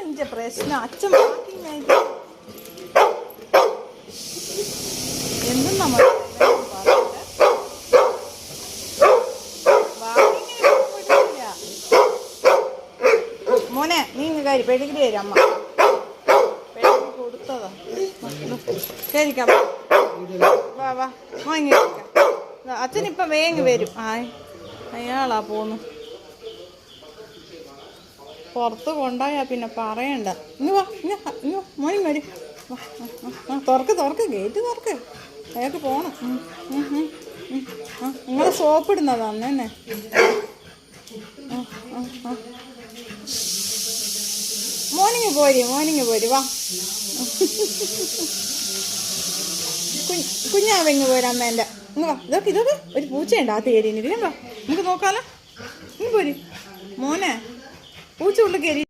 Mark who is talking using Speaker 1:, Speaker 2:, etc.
Speaker 1: നിന്റെ പ്രശ്നം? അച്ഛൻ വാക്കിങ് എന്തും നമ്മൾ മോനെ നീ ഇങ്ങ് കയറി പെഴുകിരി തരും അമ്മ പെഴുകി കൊടുത്തതാ കയറിക്കാം വാ വാ ഇങ്ങ അച്ഛനിപ്പം വേഗം വരും അയാളാ പോന്നു പുറത്ത് കൊണ്ടായാ പിന്നെ പറയണ്ട ഇങ്ങ് വാ മോനി വരും തുറക്ക് ഗേറ്റ് തുറക്ക് അയാൾക്ക് പോണം നിങ്ങളെ സോപ്പ് ഇടുന്നതാണ് തന്നെ മോർണിംഗ് പോര് വാ കുഞ്ഞാവെങ്ങ് പോരാ അമ്മേൻ്റെ ഇങ്ങ് വാ ഇതൊക്കെ ഒരു പൂച്ചയുണ്ട് ആ തേരിന് വാ നമുക്ക് നോക്കാലോ ഇങ്ങ് പോര് മോനെ പൂച്ച ഉള്ളിൽ കയറി